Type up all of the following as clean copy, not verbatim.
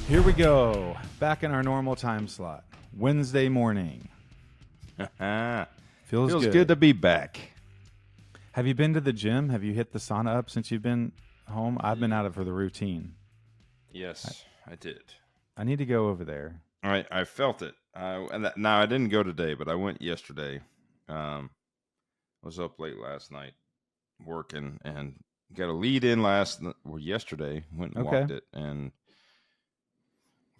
Here we go. Back in our normal time slot. Wednesday morning. Feels good to be back. Have you been to the gym? Have you hit the sauna up since you've been home? I've been out of for the routine. Yes, I did. I need to go over there. I felt it. Now, I didn't go today, but I went yesterday. I was up late last night working and got a lead in yesterday. Went and walked it and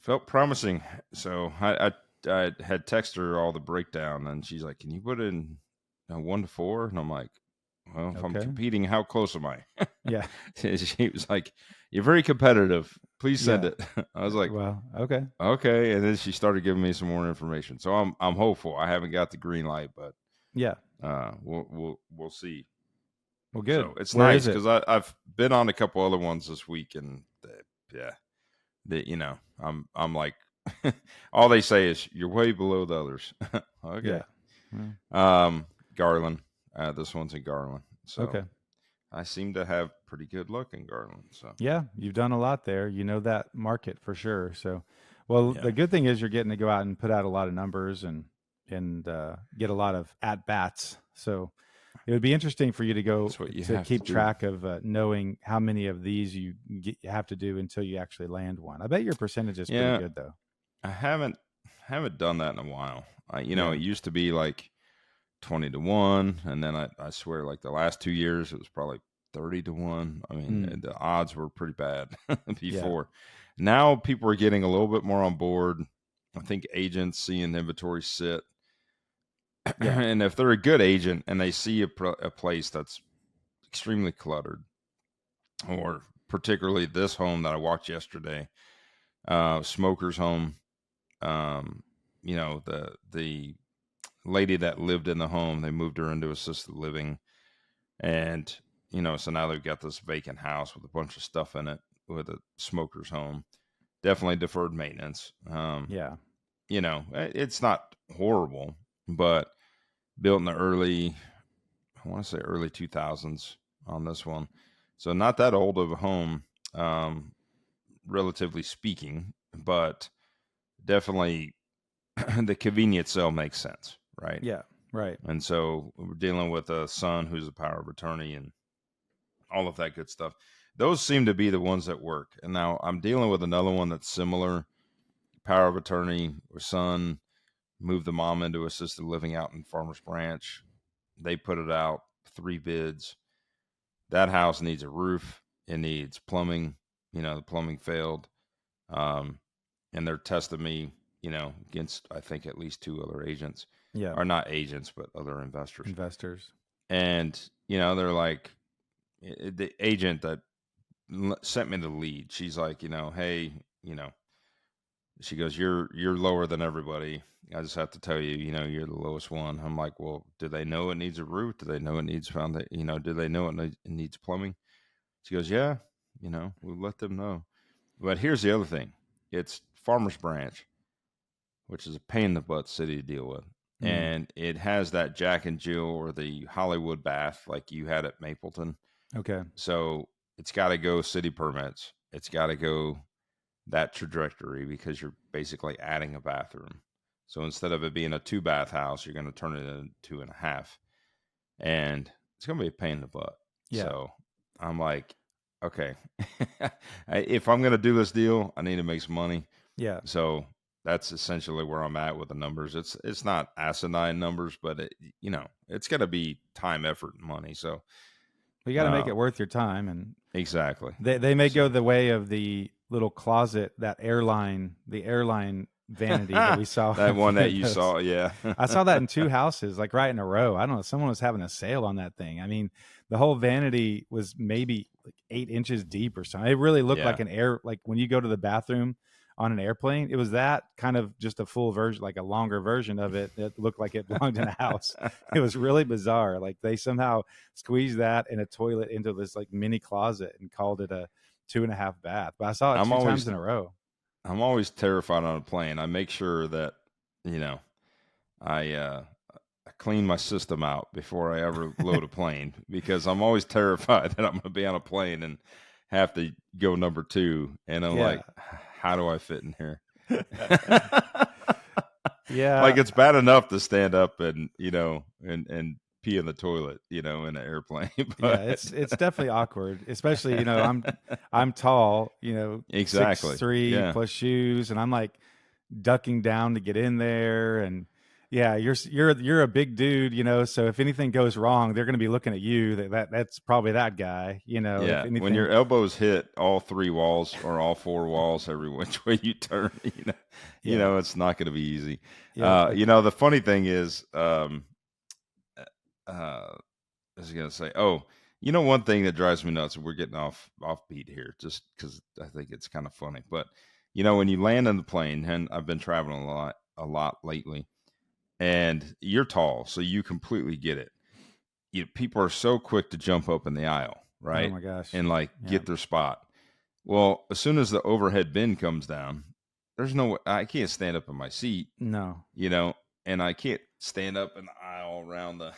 felt promising. So I had texted her all the breakdown, and she's like, "Can you put in 1 to 4?" And I'm like, "Well, if I'm competing, how close am I?" Yeah. She was like, "You're very competitive. Please send it." I was like, "Well, okay." Okay, and then she started giving me some more information. So I'm hopeful. I haven't got the green light, but yeah, we'll see. Well, good. So it's nice because I've been on a couple other ones this week, and I'm like, all they say is you're way below the others. Okay. Yeah. Garland. This one's in Garland. So okay. I seem to have pretty good luck in Garland. So yeah, you've done a lot there. You know that market for sure. So, well, the good thing is you're getting to go out and put out a lot of numbers and get a lot of at bats. So it would be interesting for you to go to keep track of knowing how many of these you have to do until you actually land one. I bet your percentage is pretty good though. I haven't done that in a while. It used to be like 20 to 1, and then I swear like the last 2 years it was probably 30 to 1. I mean, the odds were pretty bad before. Now people are getting a little bit more on board. I think agents seeing inventory sit. And if they're a good agent and they see a place that's extremely cluttered, or particularly this home that I walked yesterday, smoker's home, the lady that lived in the home, they moved her into assisted living, and so now they've got this vacant house with a bunch of stuff in it with a smoker's home. Definitely deferred maintenance. It's not horrible, but built in the early 2000s on this one. So not that old of a home, relatively speaking, but definitely the convenience sale makes sense, right? Yeah, right. And so we're dealing with a son who's a power of attorney and all of that good stuff. Those seem to be the ones that work. And now I'm dealing with another one that's similar. Power of attorney or son moved the mom into assisted living out in Farmers Branch. They put it out, 3 bids. That house needs a roof. It needs plumbing. The plumbing failed. And they're testing me, against, I think, at least 2 other agents. Yeah. Or not agents, but other investors. And, they're like, the agent that sent me the lead, she's like, hey, she goes, you're lower than everybody. I just have to tell you, you're the lowest one. I'm like, well, do they know it needs a roof? Do they know it needs foundation? Do they know it needs plumbing? She goes, yeah, we'll let them know. But here's the other thing. It's Farmers Branch, which is a pain in the butt city to deal with. And it has that Jack and Jill or the Hollywood bath like you had at Mapleton. Okay. So it's got to go city permits. It's got to go that trajectory because you're basically adding a bathroom. So instead of it being a 2-bath house, you're going to turn it into 2.5. And it's going to be a pain in the butt. Yeah. So I'm like, okay, if I'm going to do this deal, I need to make some money. Yeah. So that's essentially where I'm at with the numbers. It's not asinine numbers, but it's going to be time, effort, and money. So you got to make it worth your time. And exactly. They may go the way of the little closet, the airline vanity that we saw. That one that you saw, yeah. I saw that in 2 houses, like right in a row. I don't know. Someone was having a sale on that thing. I mean, the whole vanity was maybe like 8 inches deep or something. It really looked like like when you go to the bathroom on an airplane, it was that kind of just a full version, like a longer version of it that looked like it belonged in a house. It was really bizarre. Like they somehow squeezed that in a toilet into this like mini closet and called it a 2.5 bath. But I saw it 2 times in a row. I'm always terrified on a plane. I make sure that, I clean my system out before I ever load a plane because I'm always terrified that I'm going to be on a plane and have to go number 2. And I'm like, how do I fit in here? Yeah. Like, it's bad enough to stand up and, and pee in the toilet, in an airplane. Yeah, But it's definitely awkward, especially, I'm tall, exactly. 6'3" Yeah. plus shoes, and I'm like ducking down to get in there. And yeah, you're a big dude, so if anything goes wrong, they're going to be looking at you. That's probably that guy, if Yeah. When anything. your elbows hit all 3 walls or all 4 walls, every which way you turn, Yeah. it's not going to be easy. Yeah. The funny thing is, I was going to say, one thing that drives me nuts, and we're getting off beat here just because I think it's kind of funny. But, when you land on the plane, and I've been traveling a lot lately, and you're tall, so you completely get it. People are so quick to jump up in the aisle, Oh right? my gosh. And Yeah. get their spot. Well, as soon as the overhead bin comes down, there's no way I can't stand up in my seat. No. And I can't stand up in the aisle around the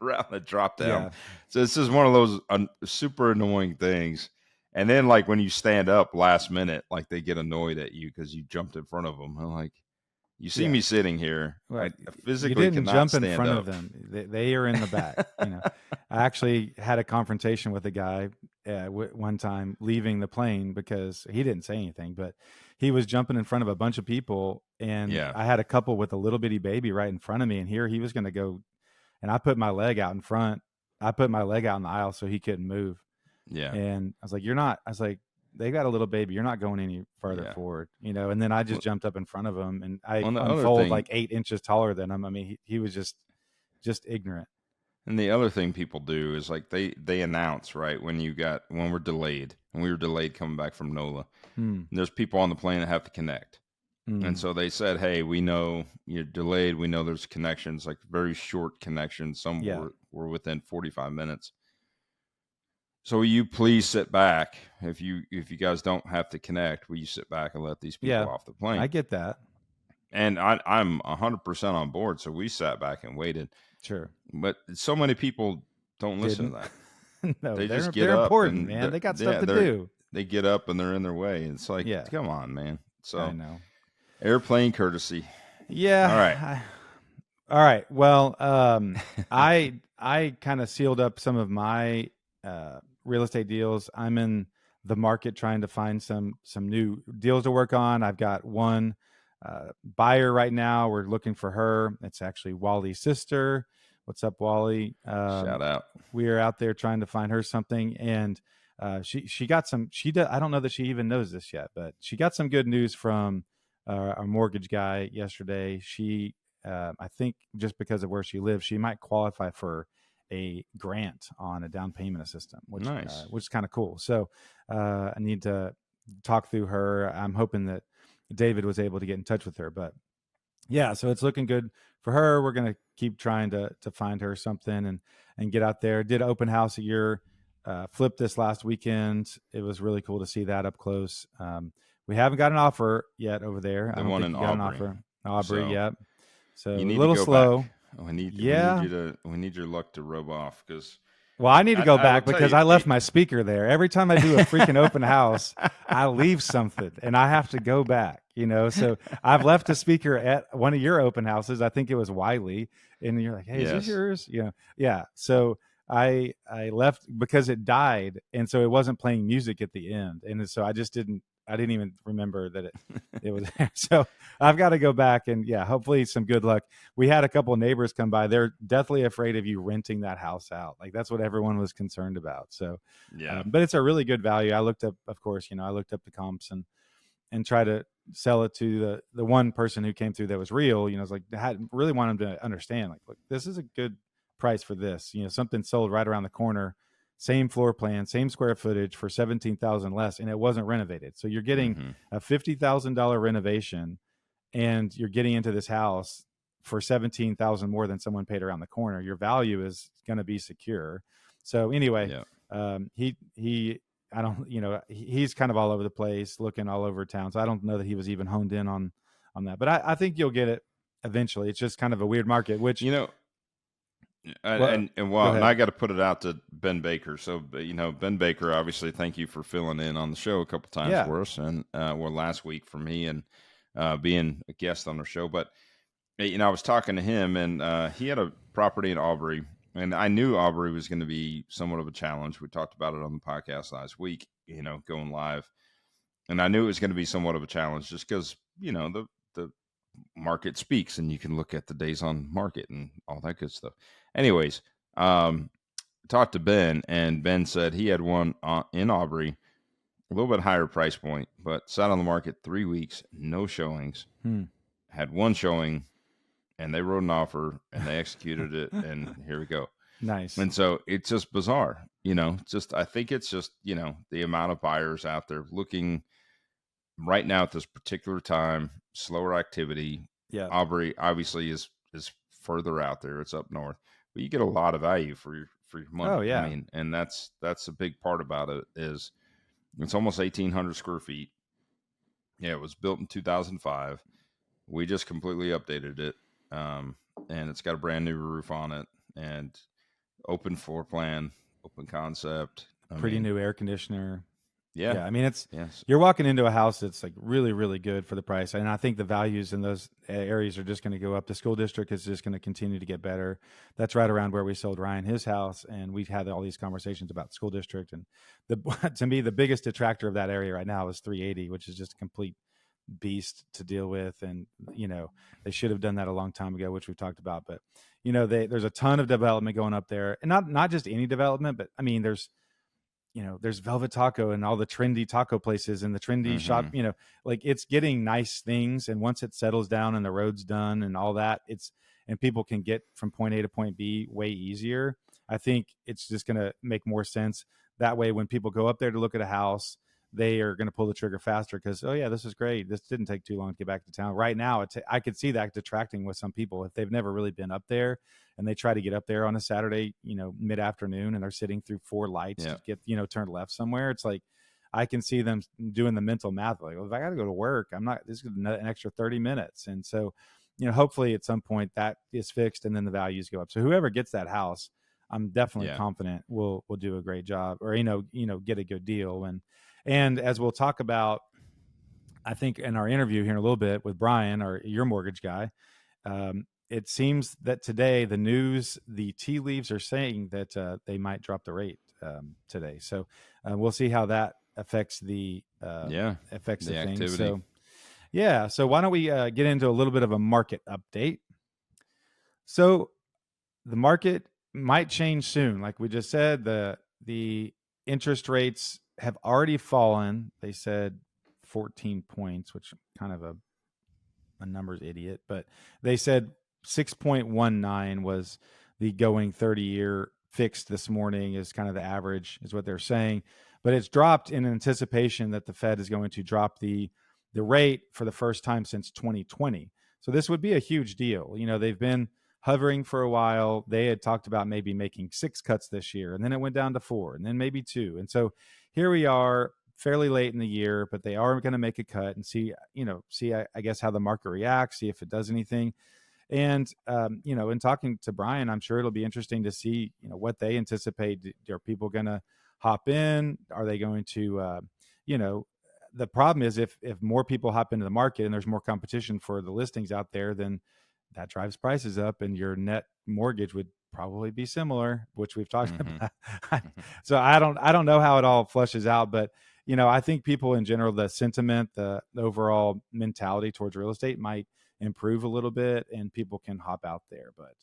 around the drop down. Yeah. So this is one of those super annoying things. And then when you stand up last minute, they get annoyed at you because you jumped in front of them. I'm like, you see me sitting here. Right. I physically you didn't cannot jump in stand front up. of them. They are in the back. I actually had a confrontation with a guy one time leaving the plane because he didn't say anything, but he was jumping in front of a bunch of people, and Yeah. I had a couple with a little bitty baby right in front of me, and here he was going to go, and I put my leg out in front. I put my leg out in the aisle so he couldn't move. Yeah. And I was like, "You're not." I was like, they got a little baby. You're not going any further forward, And then I just jumped up in front of him, and I unfold like 8 inches taller than him. I mean, he was just ignorant. And the other thing people do is they announce, right, when we're delayed, and we were delayed coming back from NOLA. And there's people on the plane that have to connect. And so they said, hey, we know you're delayed. We know there's connections, very short connections. Some were within 45 minutes. So will you please sit back? If you guys don't have to connect, will you sit back and let these people off the plane? I get that. And I'm 100% on board. So we sat back and waited. Sure. But so many people don't listen to that. No, they just they're up important, man. They got stuff to do. They get up and they're in their way. And it's like, come on, man. So I know. Airplane courtesy. Yeah. All right. All right. Well, I kind of sealed up some of my real estate deals. I'm in the market trying to find some new deals to work on. I've got one buyer right now. We're looking for her. It's actually Wally's sister. What's up, Wally? Shout out. We are out there trying to find her something, and she got some. I don't know that she even knows this yet, but she got some good news from our mortgage guy yesterday. She, I think, just because of where she lives, she might qualify for a grant on a down payment assistance, which is kind of cool. So I need to talk through her. I'm hoping that David was able to get in touch with her, but yeah, so it's looking good for her. We're going to keep trying to find her something and get out there. Did open house at your flip this last weekend. It was really cool to see that up close. We haven't got an offer yet over there. I don't think you got an offer. Aubrey, yep. So you need a little to go slow. Back. We need your luck to rub off because. Well, I need to go back because I left my speaker there. Every time I do a freaking open house, I leave something and I have to go back, So I've left a speaker at one of your open houses. I think it was Wiley. And you're like, hey, is this yours? Yeah. So I left because it died. And so it wasn't playing music at the end. And so I didn't even remember that it was there. So I've got to go back and hopefully some good luck. We had a couple of neighbors come by. They're deathly afraid of you renting that house out. Like that's what everyone was concerned about. So, but it's a really good value. I looked up, of course, I looked up the comps and try to sell it to the one person who came through that was real, I was like, I really want them to understand, like, look, this is a good price for this, something sold right around the corner, same floor plan, same square footage for $17,000 less, and it wasn't renovated. So you're getting a $50,000 renovation, and you're getting into this house for $17,000 more than someone paid around the corner. Your value is going to be secure. So anyway, I don't, he's kind of all over the place, looking all over town. So I don't know that he was even honed in on that. But I think you'll get it eventually. It's just kind of a weird market, which And I got to put it out to Ben Baker. So, Ben Baker, obviously, thank you for filling in on the show a couple times for us, and last week for me, and being a guest on the show. But I was talking to him, and he had a property in Aubrey, and I knew Aubrey was going to be somewhat of a challenge. We talked about it on the podcast last week, going live, and I knew it was going to be somewhat of a challenge just because the market speaks, and you can look at the days on market and all that good stuff. Anyways, talked to Ben, and Ben said he had one in Aubrey, a little bit higher price point, but sat on the market 3 weeks, no showings. Had one showing, and they wrote an offer, and they executed it, and here we go. Nice. And so it's just bizarre, I think it's just, the amount of buyers out there looking right now at this particular time, slower activity. Yeah. Aubrey obviously is further out there. It's up north, but you get a lot of value for your money. Oh yeah. I mean, and that's a big part about it is it's almost 1,800 square feet. Yeah. It was built in 2005. We just completely updated it. And it's got a brand new roof on it and open floor plan, open concept. Pretty new air conditioner. Yeah. I mean, you're walking into a house that's like really, really good for the price. And I think the values in those areas are just going to go up. The school district is just going to continue to get better. That's right around where we sold Ryan his house. And we've had all these conversations about the school district. And to me, the biggest detractor of that area right now is 380, which is just a complete beast to deal with. And, they should have done that a long time ago, which we've talked about. But, there's a ton of development going up there, and not just any development, but I mean, there's Velvet Taco and all the trendy taco places and the trendy shop, like it's getting nice things. And once it settles down and the road's done and all that, and people can get from point A to point B way easier. I think it's just going to make more sense that way. When people go up there to look at a house, they are going to pull the trigger faster because, oh yeah, this is great. This didn't take too long to get back to town. Right now, I could see that detracting with some people if they've never really been up there and they try to get up there on a Saturday, mid-afternoon, and they're sitting through 4 lights to get, turn left somewhere. It's like, I can see them doing the mental math. Like, well, if I got to go to work, this is an extra 30 minutes. And so, hopefully at some point that is fixed and then the values go up. So whoever gets that house, I'm definitely confident will do a great job or, get a good deal. And as we'll talk about, I think in our interview here in a little bit with Brian, your mortgage guy, it seems that today the tea leaves are saying that they might drop the rate today. So we'll see how that affects the activity. Thing. So so why don't we get into a little bit of a market update? So the market might change soon, like we just said. The interest rates have already fallen. They said 14 points, which kind of a numbers idiot, but they said 6.19 was the going 30-year fixed this morning is kind of the average is what they're saying. But it's dropped in anticipation that the Fed is going to drop the rate for the first time since 2020. So this would be a huge deal. They've been hovering for a while. They had talked about maybe making 6 cuts this year, and then it went down to 4, and then maybe 2. And so here we are fairly late in the year, but they are going to make a cut and see, I guess, how the market reacts, see if it does anything. And, in talking to Brian, I'm sure it'll be interesting to see, what they anticipate. Are people going to hop in? Are they going to, the problem is if more people hop into the market and there's more competition for the listings out there, then that drives prices up and your net mortgage would probably be similar, which we've talked about. So I don't know how it all flushes out, but I think people in general, the sentiment, the overall mentality towards real estate might improve a little bit and people can hop out there. But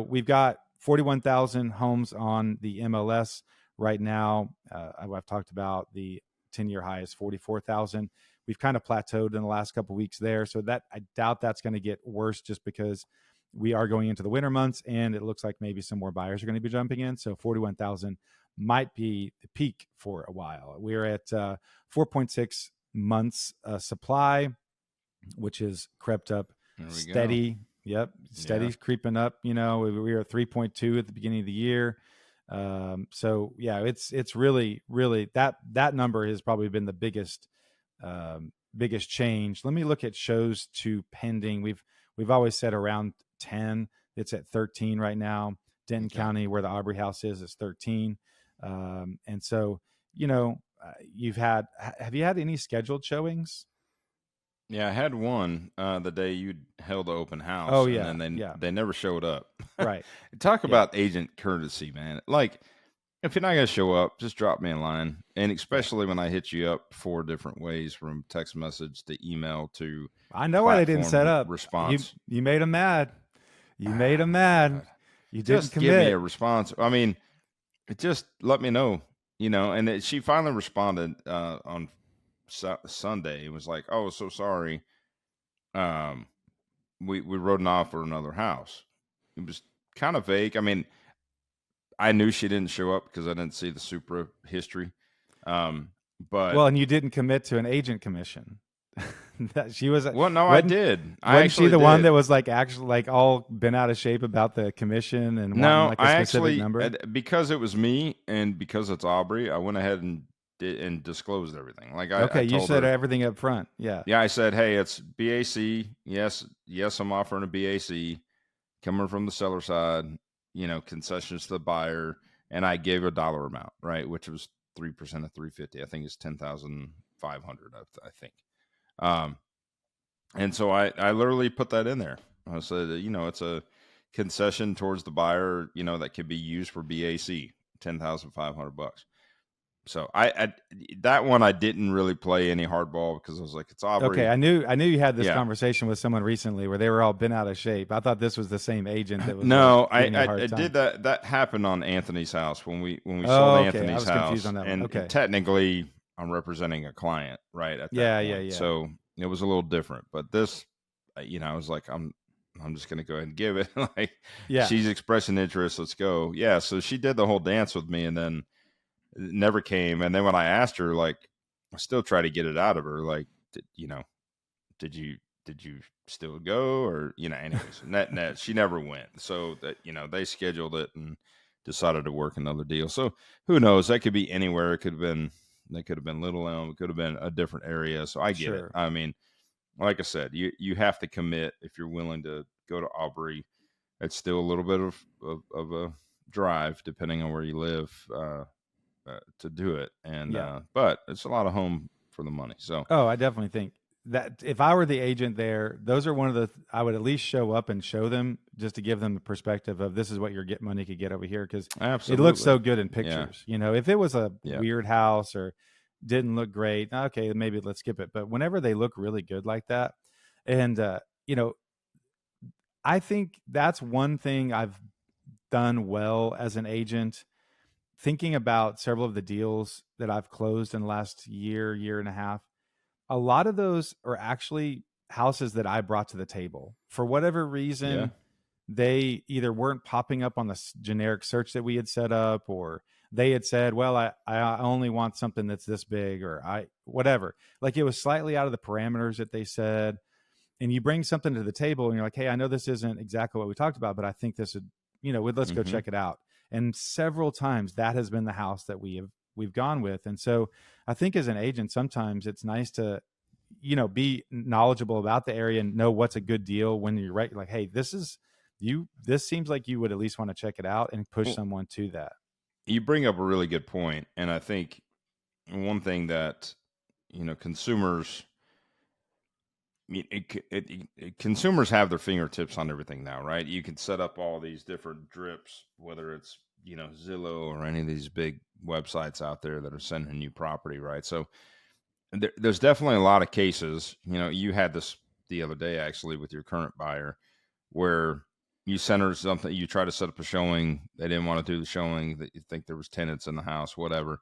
we've got 41,000 homes on the MLS right now. I've talked about the 10-year high is 44,000. We've kind of plateaued in the last couple of weeks there. So that I doubt that's going to get worse just because we are going into the winter months and it looks like maybe some more buyers are going to be jumping in. So 41,000 might be the peak for a while. We're at 4.6 months supply, which has crept up steady. Go. Yep. Steady's creeping up. We were at 3.2 at the beginning of the year. So yeah, it's really, really that number has probably been the biggest change. Let me look at shows to pending. We've always said around 10. it's at 13 right now. Denton County, where the Aubrey house is 13. And so, have you had any scheduled showings? Yeah, I had one the day you held the open house. Oh, yeah. And then they never showed up. Right. Talk about agent courtesy, man. Like, if you're not going to show up, just drop me a line. And especially when I hit you up 4 different ways, from text message to email to I know why they didn't set up. Response. You made them mad. You made them mad. God. You didn't just commit. Give me a response. I mean, just let me know, and she finally responded on Sunday. It was like, oh, so sorry. We wrote an offer for another house. It was kind of vague. I mean, I knew she didn't show up because I didn't see the Supra history. And you didn't commit to an agent commission. That she was. Well, no, I did. Wasn't she the one that was actually all been out of shape about the commission and wanting a specific number? Because it was me and because it's Aubrey, I went ahead and disclosed everything. You said everything up front. Yeah. Yeah, I said, hey, it's BAC. Yes, I'm offering a BAC coming from the seller side. Concessions to the buyer, and I gave a dollar amount, right, which was 3% of 350. I think it's 10,500. I think. And so I literally put that in there. I said, it's a concession towards the buyer, that could be used for BAC, $10,500. So I that one I didn't really play any hardball because I was like, it's Aubrey. Okay, I knew you had this conversation with someone recently where they were all bent out of shape. I thought this was the same agent that was. No, I did that. That happened on Anthony's house when we sold Anthony's I was house. Confused on that one. And technically, I'm representing a client, right? At that point. So it was a little different, but this, I was like, I'm just going to go ahead and give it. She's expressing interest. Let's go. Yeah. So she did the whole dance with me, and then it never came. And then when I asked her, I still try to get it out of her. Did you still go? Or, anyways, net, she never went. So that, they scheduled it and decided to work another deal. So who knows? That could be anywhere. It could have been Little Elm. It could have been a different area. So I get it. I mean, like I said, you have to commit if you're willing to go to Aubrey. It's still a little bit of a drive, depending on where you live, to do it. And but it's a lot of home for the money. So I definitely think that if I were the agent there, those are one of the I would at least show up and show them just to give them the perspective of this is what your money could get over here, because it looks so good in pictures. If it was a weird house or didn't look great, okay, maybe let's skip it. But whenever they look really good like that, and I think that's one thing I've done well as an agent. Thinking about several of the deals that I've closed in the last year and a half, a lot of those are actually houses that I brought to the table. For whatever reason, they either weren't popping up on the generic search that we had set up, or they had said, well, I only want something that's this big, or whatever. It was slightly out of the parameters that they said. And you bring something to the table and you're like, hey, I know this isn't exactly what we talked about, but I think this would, let's go check it out. And several times that has been the house that we've gone with. And so I think as an agent, sometimes it's nice to, be knowledgeable about the area and know what's a good deal when you're right. Like, hey, this seems like you would at least want to check it out and push someone to that. You bring up a really good point. And I think one thing that, consumers, consumers have their fingertips on everything now, right? You can set up all these different drips, whether it's, Zillow or any of these big websites out there that are sending you property, right? So there's definitely a lot of cases. You had this the other day, actually, with your current buyer, where you sent her something, you try to set up a showing. They didn't want to do the showing. That you think there was tenants in the house, whatever.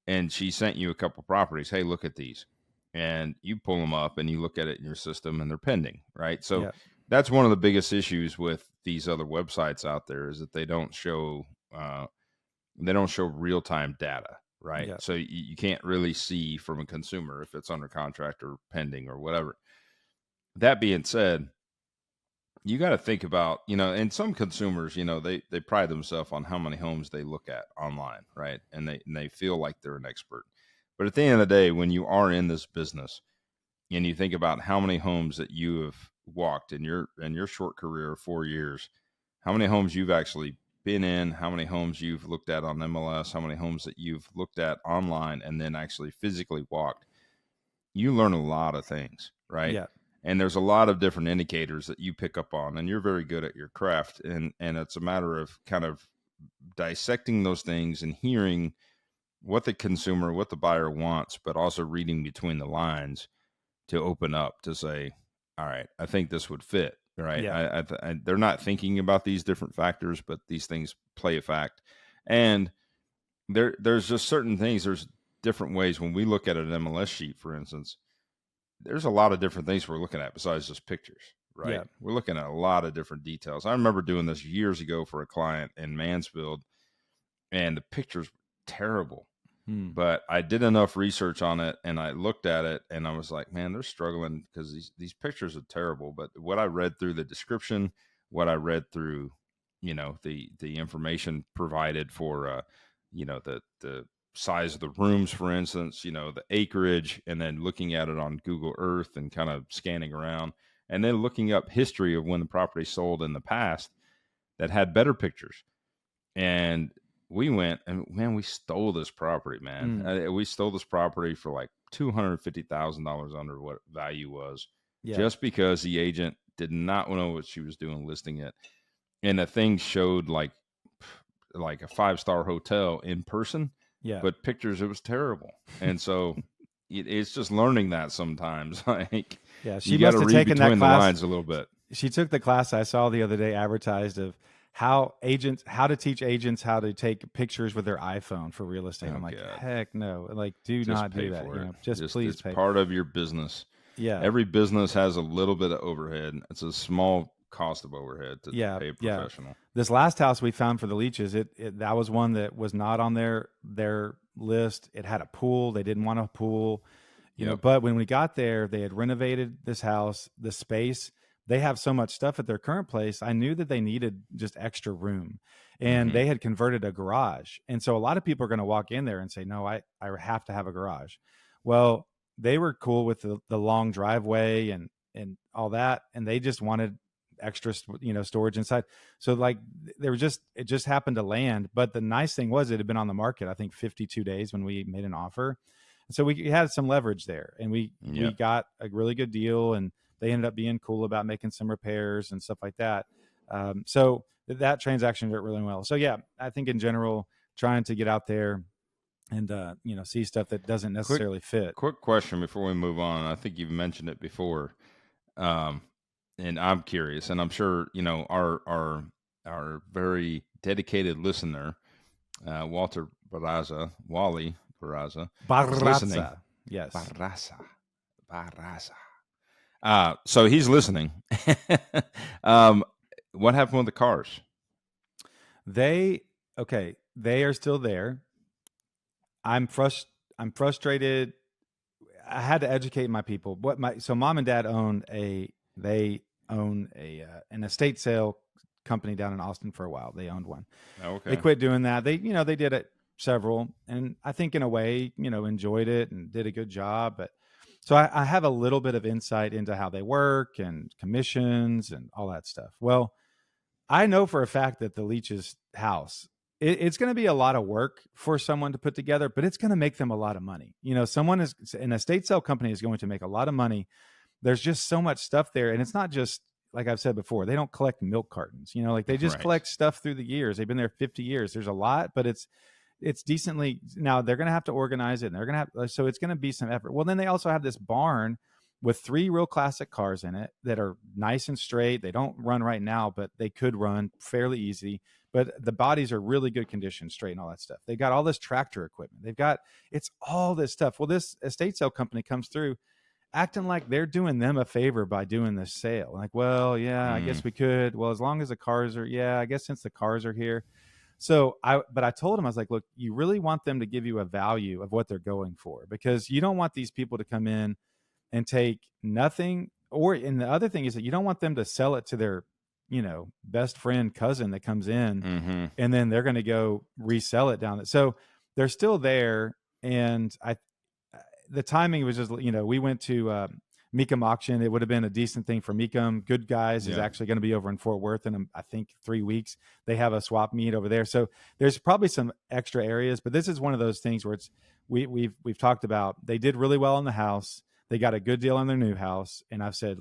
And she sent you a couple properties. Hey, look at these. And you pull them up and you look at it in your system and they're pending, right? So that's one of the biggest issues with these other websites out there, is that they don't show real-time data, right? Yeah. So you can't really see from a consumer if it's under contract or pending or whatever. That being said, you got to think about, and some consumers, they pride themselves on how many homes they look at online, right? And they feel like they're an expert. But at the end of the day, when you are in this business and you think about how many homes that you have walked in your short career of 4 years, how many homes you've actually been in, how many homes you've looked at on MLS, how many homes that you've looked at online and then actually physically walked, you learn a lot of things, right? Yeah. And there's a lot of different indicators that you pick up on, and you're very good at your craft. And it's a matter of kind of dissecting those things and hearing what the consumer, what the buyer wants, but also reading between the lines to open up to say, all right, I think this would fit, right? Yeah. They're not thinking about these different factors, but these things play a fact. And there's just certain things, there's different ways. When we look at an MLS sheet, for instance, there's a lot of different things we're looking at besides just pictures, right? Yeah. We're looking at a lot of different details. I remember doing this years ago for a client in Mansfield, and the pictures were terrible. But I did enough research on it, and I looked at it, and I was like, man, they're struggling because these pictures are terrible. But what I read through the description, what I read through, the information provided for, the size of the rooms, for instance, the acreage, and then looking at it on Google Earth and kind of scanning around, and then looking up history of when the property sold in the past that had better pictures. And we went and, man, we stole this property, man. We stole this property for like $250,000 under what value was, just because the agent did not know what she was doing listing it. And the thing showed like a 5-star hotel in person, but pictures, it was terrible. And so it's just learning that sometimes. Like, she you got to must have read taken between that the class lines a little bit. She took the class I saw the other day advertised of how to teach agents how to take pictures with their iPhone for real estate. I'm like, heck no. Like, do not do that. Just please pay. It's part of your business. Yeah. Every business has a little bit of overhead. It's a small cost of overhead to pay a professional. Yeah. This last house we found for the leaches, that was one that was not on their list. It had a pool. They didn't want a pool, but when we got there, they had renovated this house, the space. They have so much stuff at their current place. I knew that they needed just extra room, and they had converted a garage. And so a lot of people are going to walk in there and say, no, I have to have a garage. Well, they were cool with the long driveway and all that. And they just wanted extra, storage inside. So like it just happened to land. But the nice thing was it had been on the market, I think 52 days when we made an offer. And so we had some leverage there, and we got a really good deal, and they ended up being cool about making some repairs and stuff like that. So that transaction went really well. So yeah, I think in general, trying to get out there and, see stuff that doesn't necessarily fit. Quick question before we move on. I think you've mentioned it before. And I'm curious, and I'm sure, our very dedicated listener, Wally Barraza, listening. Yes. Barraza. So he's listening. What happened with the cars? They are still there. I'm frustrated. I had to educate my people. So mom and dad own an estate sale company down in Austin for a while. They owned one. Okay. They quit doing that. They did it several, and I think in a way, enjoyed it and did a good job. But so I have a little bit of insight into how they work and commissions and all that stuff. Well, I know for a fact that the Leach's house, it's going to be a lot of work for someone to put together, but it's going to make them a lot of money. An estate sale company is going to make a lot of money. There's just so much stuff there. And it's not just, like I've said before, they don't collect milk cartons, they just collect stuff through the years. They've been there 50 years. There's a lot, but it's decently, now they're going to have to organize it, and so it's going to be some effort. Well, then they also have this barn with 3 real classic cars in it that are nice and straight. They don't run right now, but they could run fairly easy. But the bodies are really good condition, straight and all that stuff. They've got all this tractor equipment. It's all this stuff. Well, this estate sale company comes through acting like they're doing them a favor by doing this sale. Like, well, yeah, I guess we could. Well, as long as the cars are, I guess since the cars are here. So but I told him, I was like, look, you really want them to give you a value of what they're going for, because you don't want these people to come in and take nothing. And the other thing is that you don't want them to sell it to their, best friend cousin that comes in, and then they're going to go resell it down. So they're still there. And the timing was just, we went to Mecum auction. It would have been a decent thing for Mecum. Good Guys is actually going to be over in Fort Worth in, I think, 3 weeks. They have a swap meet over there. So there's probably some extra areas, but this is one of those things where we've talked about, they did really well in the house. They got a good deal on their new house. And I've said,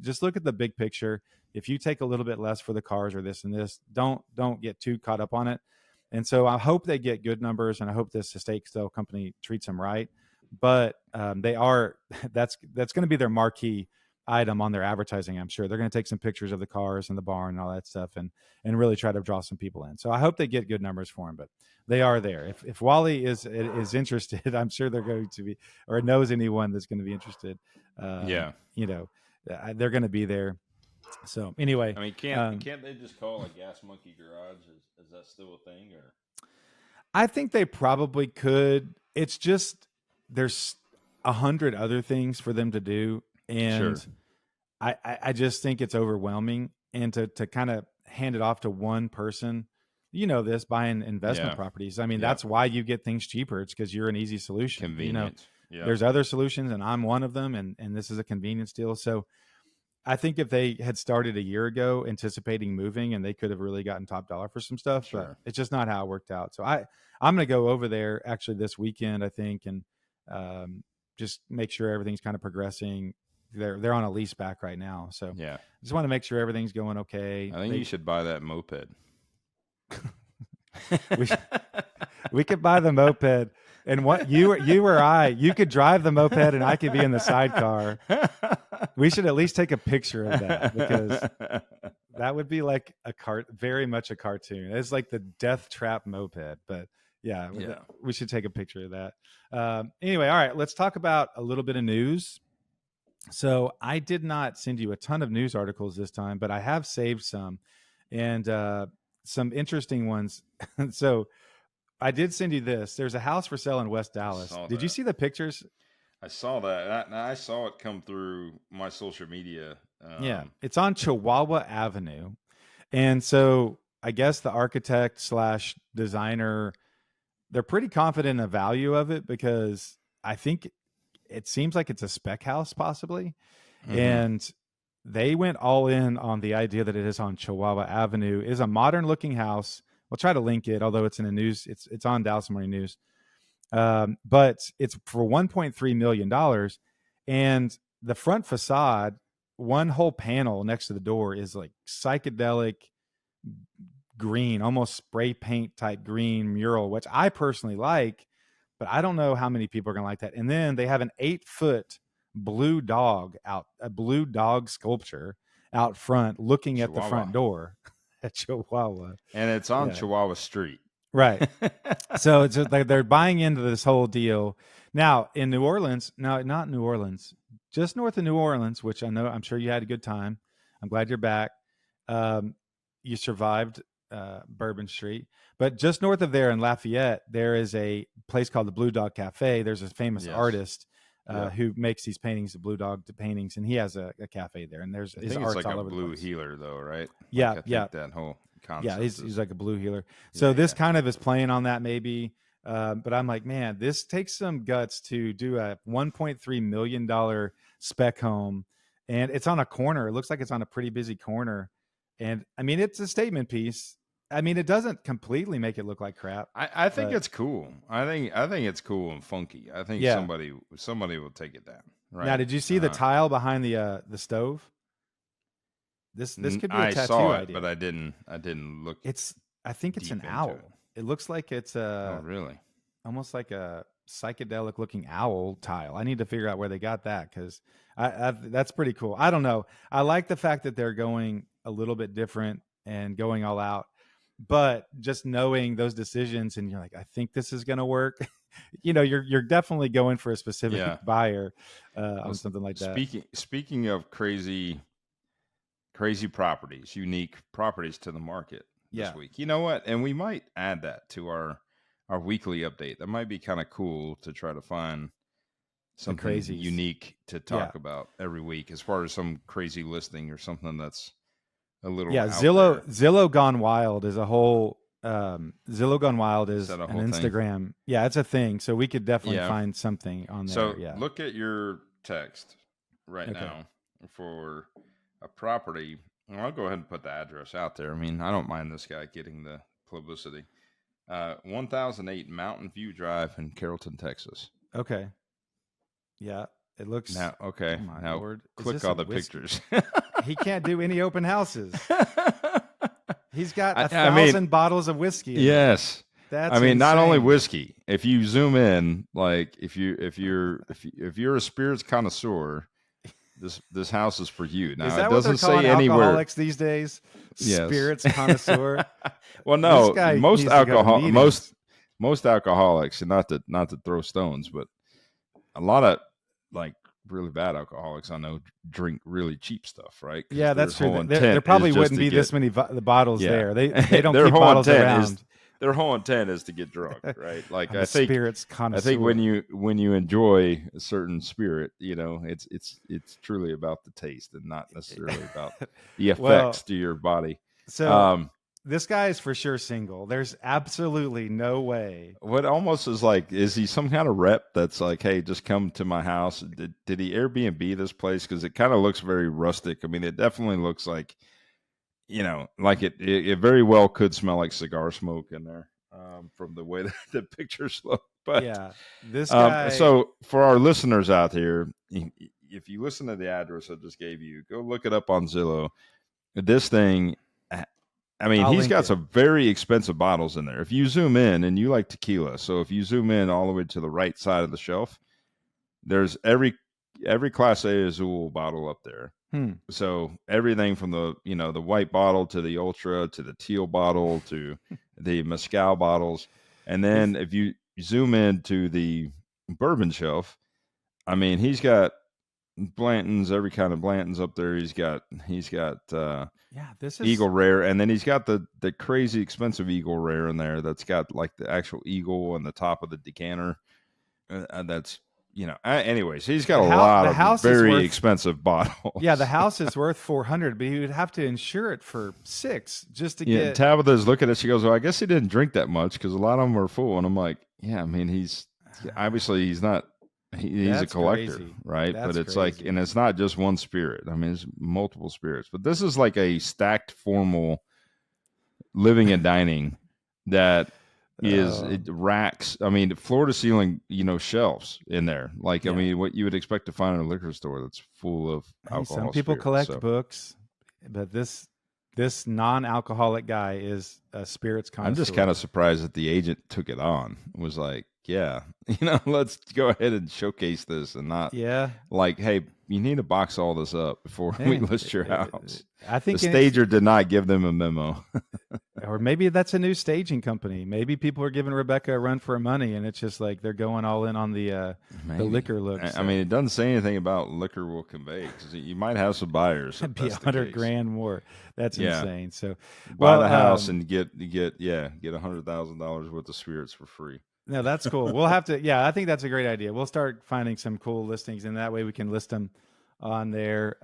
just look at the big picture. If you take a little bit less for the cars or this and this, don't get too caught up on it. And so I hope they get good numbers, and I hope this estate sale company treats them right. But that's going to be their marquee item on their advertising. I'm sure they're going to take some pictures of the cars and the barn and all that stuff, and really try to draw some people in. So I hope they get good numbers for them, but they are there. If Wally is interested, I'm sure they're going to be, or knows anyone that's going to be interested. They're going to be there. So anyway, I mean, can't they just call a Gas Monkey Garage? Is that still a thing? Or I think they probably could. It's just there's 100 other things for them to do, and sure. I just think it's overwhelming. And to kind of hand it off to one person, this buying investment properties. I mean, that's why you get things cheaper. It's because you're an easy solution. Convenient. There's other solutions, and I'm one of them, and this is a convenience deal. So I think if they had started a year ago anticipating moving, and they could have really gotten top dollar for some stuff, sure. But it's just not how it worked out. So I'm going to go over there actually this weekend, I think, and just make sure everything's kind of progressing. They're on a lease back right now. So I just want to make sure everything's going okay. I think you should buy that moped. we could buy the moped. And what you or I, you could drive the moped and I could be in the sidecar. We should at least take a picture of that, because that would be like very much a cartoon. It's like the Death Trap moped, but we should take a picture of that. Anyway, all right, let's talk about a little bit of news. So I did not send you a ton of news articles this time, but I have saved some, and some interesting ones. So I did send you this. There's a house for sale in West Dallas. Did you see the pictures? I saw that. I saw it come through my social media. It's on Chihuahua Avenue. And so I guess the architect / designer, they're pretty confident in the value of it, because I think it seems like it's a spec house possibly. Mm-hmm. And they went all in on the idea that it is on Chihuahua Avenue. It is a modern looking house. We'll try to link it, although it's in the news. It's on Dallas Morning News. But it's for $1.3 million. And the front facade, one whole panel next to the door, is like psychedelic green, almost spray paint type green mural, which I personally like, but I don't know how many people are going to like that. And then they have an 8-foot blue dog sculpture out front looking Chihuahua. At the front door. At Chihuahua, and it's on Chihuahua Street, right? So it's just like they're buying into this whole deal. Now in New Orleans, not New Orleans, just north of New Orleans, which I'm sure you had a good time. I'm glad you're back. You survived Bourbon Street, but just north of there in Lafayette, there is a place called the Blue Dog Cafe. There's a famous artist who makes these paintings, the Blue Dog paintings, and he has a cafe there. And there's his art's like all a over blue the place. Healer, though, right? Yeah, That whole concept. Yeah, he's like a blue healer. So this kind of is playing on that maybe. But I'm like, man, this takes some guts to do a $1.3 million spec home, and it's on a corner. It looks like it's on a pretty busy corner, and I mean, it's a statement piece. I mean, it doesn't completely make it look like crap. I think it's cool. I think it's cool and funky. I think somebody will take it down. Right now, did you see the tile behind the stove? This could be a tattoo saw it, idea. But I didn't look. I think it's an owl. It looks like it's really almost like a psychedelic looking owl tile. I need to figure out where they got that, because that's pretty cool. I don't know. I like the fact that they're going a little bit different and going all out, but just knowing those decisions, and you're like, I think this is going to work. You're definitely going for a specific buyer on something like that. Speaking of crazy properties, unique properties to the market this week. You know what? And we might add that to our weekly update. That might be kind of cool to try to find something unique to talk about every week, as far as some crazy listing or something that's a little Zillow Gone Wild is a whole Zillow Gone Wild is an Instagram thing? Yeah, it's a thing, so we could definitely find something on there. So look at your text right now for a property. Well, I'll go ahead and put the address out there. I mean, I don't mind this guy getting the publicity. 1008 Mountain View Drive in Carrollton, Texas. Okay. Yeah, it looks. Now, okay. Oh my now, Lord. click all the pictures. He can't do any open houses. He's got 1,000 bottles of whiskey. Yes. That's I mean, insane. not only whiskey. If you zoom in, like if you're a spirits connoisseur, this house is for you. Now, is that it doesn't what they're calling say anywhere. Alcoholics these days? Yes. Spirits connoisseur. Well, no, most alcoholics, and not to throw stones, but a lot of like really bad alcoholics I know drink really cheap stuff, right? Yeah, that's true. There probably wouldn't be this many bottles there. They don't keep bottles around. Their whole intent is to get drunk, right? Like I think spirits connoisseur. I think when you enjoy a certain spirit, it's truly about the taste and not necessarily about the effects to your body. So this guy is for sure single. There's absolutely no way. What almost is like, is he some kind of rep that's like, hey, just come to my house? Did he Airbnb this place? Because it kind of looks very rustic. I mean, it definitely looks like, like it very well could smell like cigar smoke in there from the way that the pictures look. But yeah, this guy. So for our listeners out here, if you listen to the address I just gave you, go look it up on Zillow. This thing, I mean, he's got some very expensive bottles in there. If you zoom in, and you like tequila, so if you zoom in all the way to the right side of the shelf, there's every Class A Azul bottle up there. So everything from the the white bottle to the ultra to the teal bottle to the mezcal bottles, and then if you zoom in to the bourbon shelf, I mean, he's got Blanton's, every kind of Blanton's up there. He's got this is Eagle Rare, and then he's got the crazy expensive Eagle Rare in there that's got like the actual eagle on the top of the decanter. That's anyways, he's got a lot of very expensive bottles. Yeah, the house is worth $400, but he would have to insure it for $600 just to get. Tabitha's looking at it. She goes, "Well, I guess he didn't drink that much because a lot of them are full." And I'm like, "Yeah, I mean, he's obviously he's not." He's a collector, crazy. Right? But it's crazy. Like, and it's not just one spirit. I mean, it's multiple spirits. But this is like a stacked, formal living and dining that is it racks. I mean, floor to ceiling, shelves in there. Like, I mean, what you would expect to find in a liquor store that's full of alcohol. Some people collect books, but this non-alcoholic guy is a spirits connoisseur. I'm just kind of surprised that the agent took it on. Was like, yeah, let's go ahead and showcase this and not like, hey, you need to box all this up before we list your house. I think the stager did not give them a memo. Or maybe that's a new staging company. Maybe people are giving Rebecca a run for her money, and it's just like they're going all in on the liquor look. I mean, it doesn't say anything about liquor will convey, because you might have some buyers. It'd be $100,000 more. That's insane. So buy the house and get $100,000 worth of spirits for free. No, that's cool. We'll have to. Yeah, I think that's a great idea. We'll start finding some cool listings, and that way we can list them on there.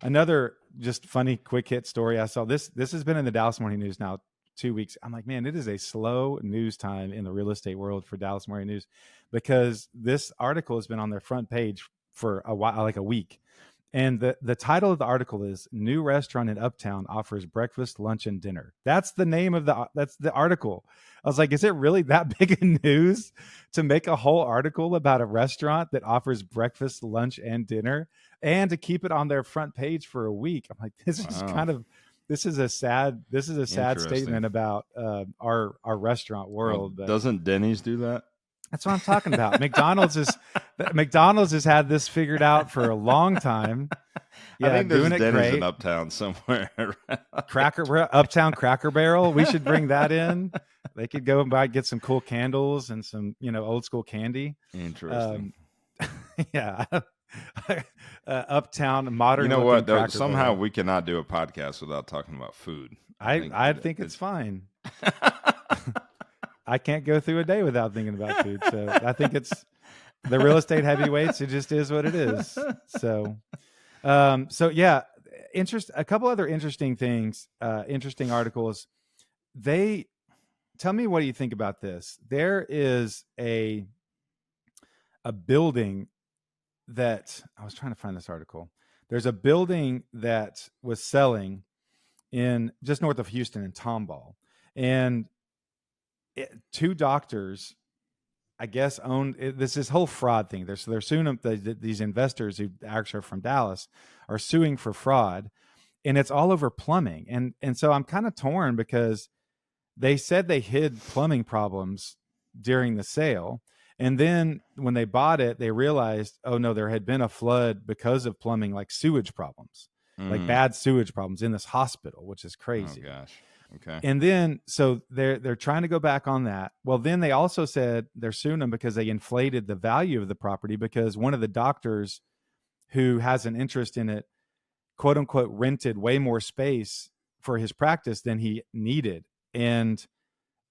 Another just funny quick hit story I saw. This has been in the Dallas Morning News now 2 weeks. I'm like, man, it is a slow news time in the real estate world for Dallas Morning News, because this article has been on their front page for a while, like a week. And the title of the article is "New Restaurant in Uptown Offers Breakfast, Lunch, and Dinner." That's the name of that's the article. I was like, is it really that big of news to make a whole article about a restaurant that offers breakfast, lunch, and dinner, and to keep it on their front page for a week? I'm like, this is a sad statement about our restaurant world. Well, doesn't Denny's do that? That's what I'm talking about. McDonald's has had this figured out for a long time. Yeah, I think there's doing Denny's great in Uptown somewhere. Uptown Cracker Barrel. We should bring that in. They could go and get some cool candles and some, old school candy. Interesting. Yeah. Uptown modern. You know what? Though, somehow we cannot do a podcast without talking about food. I think it's fine. I can't go through a day without thinking about food. So I think it's the real estate heavyweights. It just is what it is. So, yeah, a couple other interesting things, interesting articles. Tell me, what do you think about this? There is a building that I was trying to find this article. There's a building that was selling in just north of Houston in Tomball, and two doctors, I guess, owned this whole fraud thing. They're suing them. These investors who actually are from Dallas are suing for fraud, and it's all over plumbing. And so I'm kind of torn because they said they hid plumbing problems during the sale. And then when they bought it, they realized, oh no, there had been a flood because of plumbing, like sewage problems, like bad sewage problems in this hospital, which is crazy. Oh gosh. Okay. And then so they're trying to go back on that. Well, then they also said they're suing them because they inflated the value of the property because one of the doctors who has an interest in it, quote unquote, rented way more space for his practice than he needed. And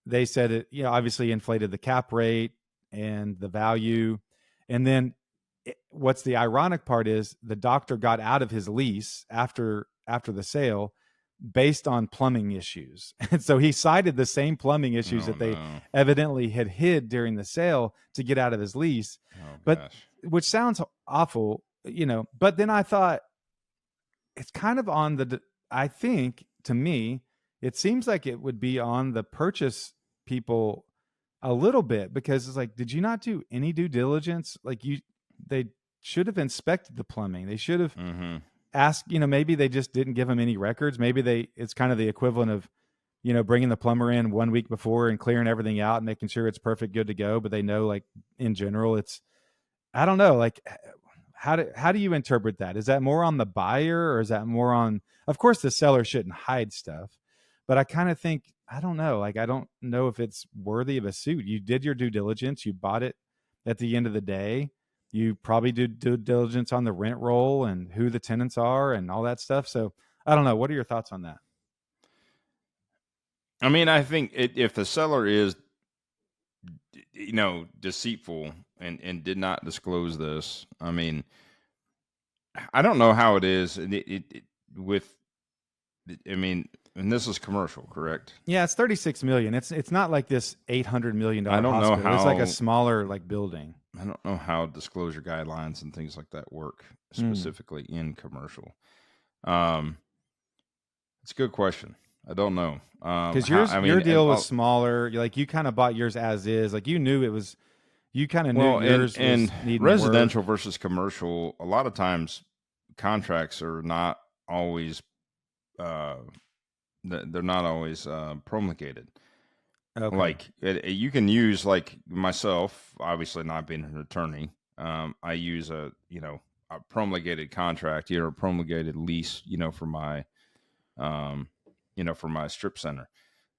they said it, obviously inflated the cap rate and the value. And then what's the ironic part is the doctor got out of his lease after the sale based on plumbing issues. And so he cited the same plumbing issues that they evidently had hid during the sale to get out of his lease. Which sounds awful, but then I thought it's kind of on I think to me, it seems like it would be on the purchase people a little bit, because it's like, did you not do any due diligence? Like they should have inspected the plumbing. They should have asked, maybe they just didn't give them any records. Maybe it's kind of the equivalent of, bringing the plumber in 1 week before and clearing everything out and making sure it's perfect, good to go. But they know, like, in general, I don't know, like, how do you interpret that? Is that more on the buyer, or is that more on, of course the seller shouldn't hide stuff, but I kind of think, I don't know, like, I don't know if it's worthy of a suit. You did your due diligence. You bought it at the end of the day. You probably did due diligence on the rent roll and who the tenants are and all that stuff. So I don't know. What are your thoughts on that? I mean, I think if the seller is, deceitful and did not disclose this, I mean, I don't know how it is and this is commercial, correct? Yeah, it's $36 million. It's not like this $800 million I don't hospital. know how, it's like a smaller, like, building. I don't know how disclosure guidelines and things like that work specifically in commercial. It's a good question. I don't know. Because your deal was smaller. Like, you kind of bought yours as is. Like, you knew it was. You kind of knew yours was needing residential work. Versus commercial. A lot of times, contracts are not always. They're not always promulgated. Okay. Like you can use, like myself, obviously not being an attorney. I use a promulgated contract, a promulgated lease, for my, for my strip center.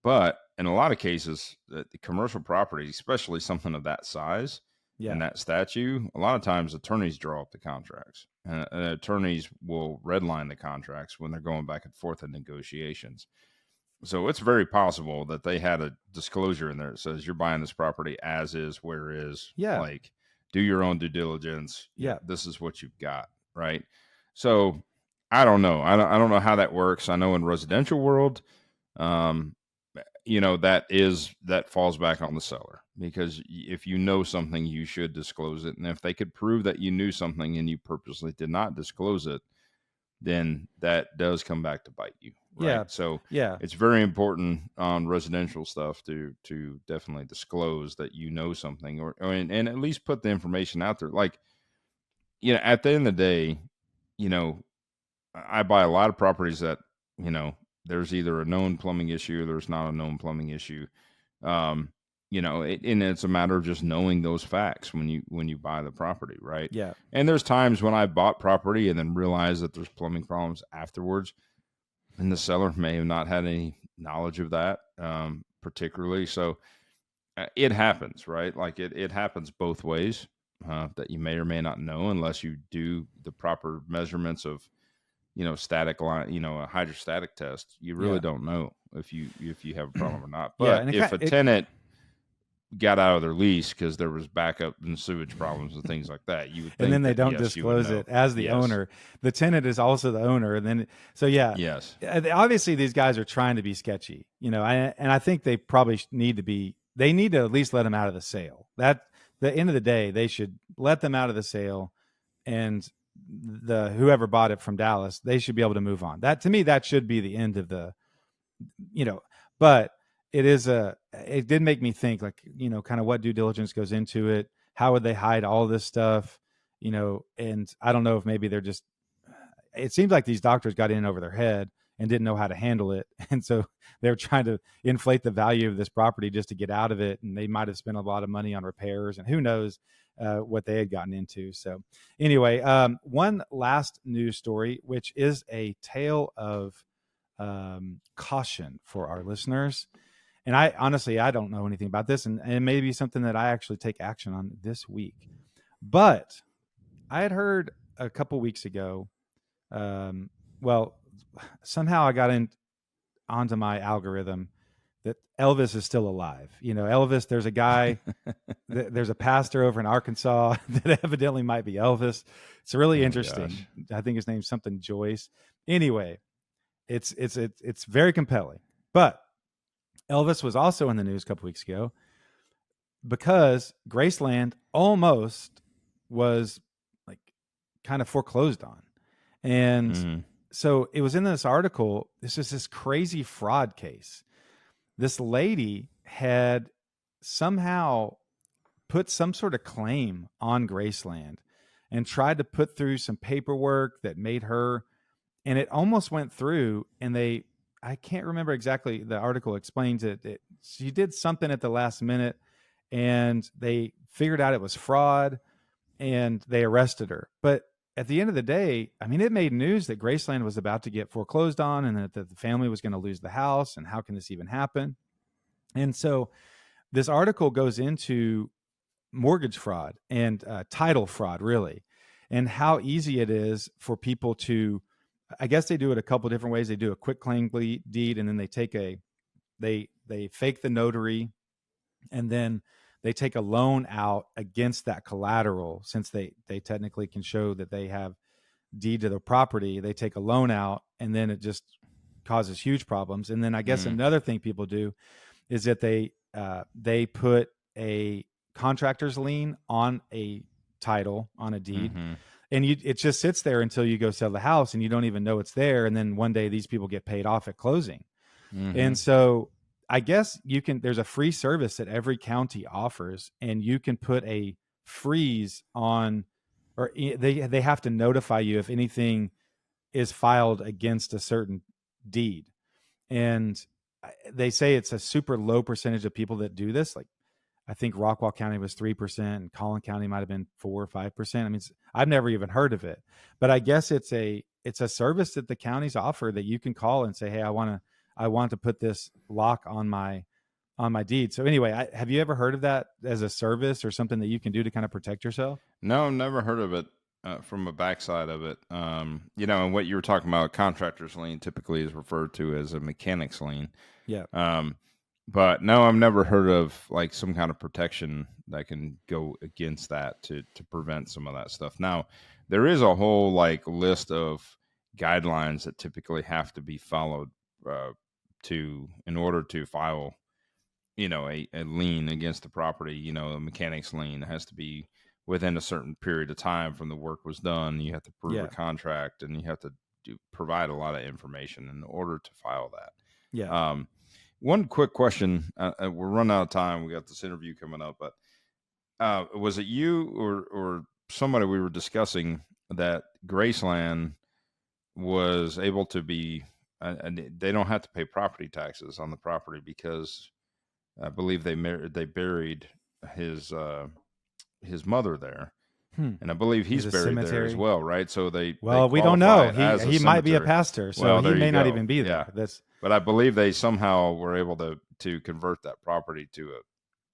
But in a lot of cases, the commercial property, especially something of that size and that statute, a lot of times attorneys draw up the contracts, and attorneys will redline the contracts when they're going back and forth in negotiations. So it's very possible that they had a disclosure in there that says you're buying this property as is, where is. Yeah. Like, do your own due diligence. Yeah. This is what you've got. Right. So I don't know. I don't know how that works. I know in residential world, that falls back on the seller, because if you know something, you should disclose it. And if they could prove that you knew something and you purposely did not disclose it, then that does come back to bite you. Right? Yeah. So it's very important on residential stuff to definitely disclose that you know something, and at least put the information out there. Like, at the end of the day, I buy a lot of properties that, there's either a known plumbing issue or there's not a known plumbing issue. And it's a matter of just knowing those facts when you buy the property, right? Yeah. And there's times when I bought property and then realized that there's plumbing problems afterwards, and the seller may have not had any knowledge of that, particularly. So it happens, right? Like it happens both ways, that you may or may not know unless you do the proper measurements of, static line, a hydrostatic test. You really don't know if you have a problem or not. But if a tenant got out of their lease because there was backup and sewage problems and things like that, you would think, and then they don't disclose it as the owner. The tenant is also the owner, and then yes, obviously these guys are trying to be sketchy, and I think they probably need to be. They need to at least let them out of the sale. That the end of the day, they should let them out of the sale, and the whoever bought it from Dallas, they should be able to move on. That, to me, that should be the end of the, but it did make me think, like, kind of what due diligence goes into it. How would they hide all this stuff? And I don't know if maybe they're just, it seems like these doctors got in over their head and didn't know how to handle it. And so they were trying to inflate the value of this property just to get out of it. And they might've spent a lot of money on repairs, and who knows what they had gotten into. So anyway, one last news story, which is a tale of caution for our listeners. And I honestly, I don't know anything about this, and it may be something that I actually take action on this week. But I had heard a couple weeks ago, well, somehow I got onto my algorithm that Elvis is still alive. Elvis, there's a guy, there's a pastor over in Arkansas that evidently might be Elvis. It's really interesting. I think his name's something Joyce. Anyway, it's very compelling. But Elvis was also in the news a couple weeks ago because Graceland almost was like kind of foreclosed on. And so it was in this article. This is this crazy fraud case. This lady had somehow put some sort of claim on Graceland and tried to put through some paperwork that made her, and it almost went through, and I can't remember exactly. The article explains it. She did something at the last minute, and they figured out it was fraud, and they arrested her. But at the end of the day, I mean, it made news that Graceland was about to get foreclosed on, and that the family was going to lose the house. And how can this even happen? And so this article goes into mortgage fraud and title fraud, really, and how easy it is for people to, I guess they do it a couple of different ways. They do a quick claim deed, and then they take they fake the notary, and then they take a loan out against that collateral. Since they technically can show that they have deed to the property, they take a loan out, and then it just causes huge problems. And then I guess another thing people do is that they put a contractor's lien on a title, on a deed. And it just sits there until you go sell the house, and you don't even know it's there. And then one day these people get paid off at closing. And so I guess there's a free service that every county offers, and you can put a freeze on, or they have to notify you if anything is filed against a certain deed. And they say it's a super low percentage of people that do this. Like, I think Rockwall County was 3%, and Collin County might've been 4 or 5%. I mean, I've never even heard of it, but I guess it's a service that the counties offer that you can call and say, hey, I want to put this lock on my deed. So anyway, have you ever heard of that as a service or something that you can do to kind of protect yourself? No, I've never heard of it from a backside of it. And what you were talking about, contractor's lien typically is referred to as a mechanic's lien. Yeah. But no, I've never heard of like some kind of protection that can go against that to prevent some of that stuff. Now, there is a whole like list of guidelines that typically have to be followed in order to file, a lien against the property. A mechanic's lien has to be within a certain period of time from the work was done. You have to prove a contract, and you have to provide a lot of information in order to file that. Yeah. One quick question. We're running out of time. We got this interview coming up, but was it you or somebody we were discussing that Graceland was able to be, they don't have to pay property taxes on the property because I believe they buried his mother there. And I believe he's buried there as well, right? So we don't know. He might be a pastor, so he may not even be there. Yeah. But I believe they somehow were able to convert that property to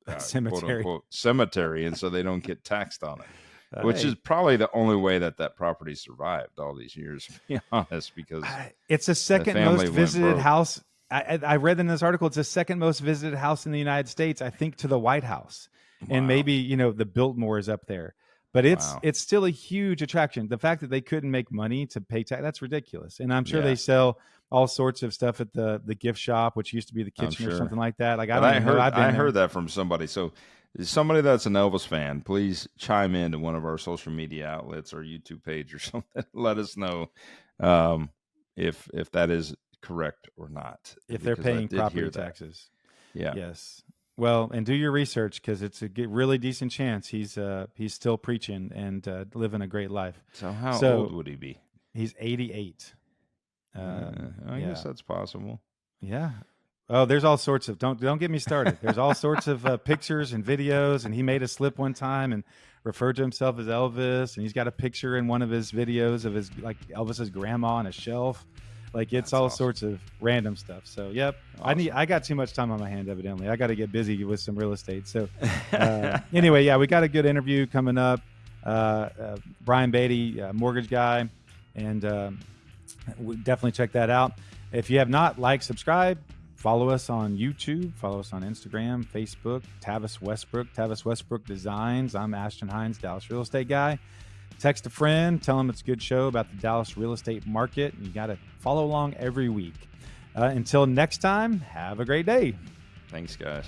a cemetery, quote unquote cemetery, and so they don't get taxed on it. Which is probably the only way that property survived all these years, to be honest, because it's the second most visited house. I read in this article, it's the second most visited house in the United States, I think, to the White House. Wow. And maybe, the Biltmore is up there. But it's still a huge attraction. The fact that they couldn't make money to pay tax, that's ridiculous. And I'm sure they sell all sorts of stuff at the gift shop, which used to be the kitchen or something like that. Like I heard that from somebody. So somebody that's an Elvis fan, please chime in to one of our social media outlets or YouTube page or something. Let us know if that is correct or not. If they're paying property taxes. Yeah. Yes. Well, and do your research, because it's a really decent chance he's still preaching and living a great life. So how old would he be? He's 88. I guess that's possible. Yeah. Oh, there's all sorts of don't get me started. There's all sorts of pictures and videos, and he made a slip one time and referred to himself as Elvis, and he's got a picture in one of his videos of his Elvis's grandma on a shelf. Like, it's all sorts of random stuff. So, yep. Awesome. I got too much time on my hand, evidently. I got to get busy with some real estate. So, anyway, yeah, we got a good interview coming up. Brian Beatty, mortgage guy, and definitely check that out. If you have not, subscribe, follow us on YouTube, follow us on Instagram, Facebook, Tavis Westbrook Designs. I'm Ashton Hines, Dallas real estate guy. Text a friend, tell them it's a good show about the Dallas real estate market. You got to follow along every week. Until next time, have a great day. Thanks, guys.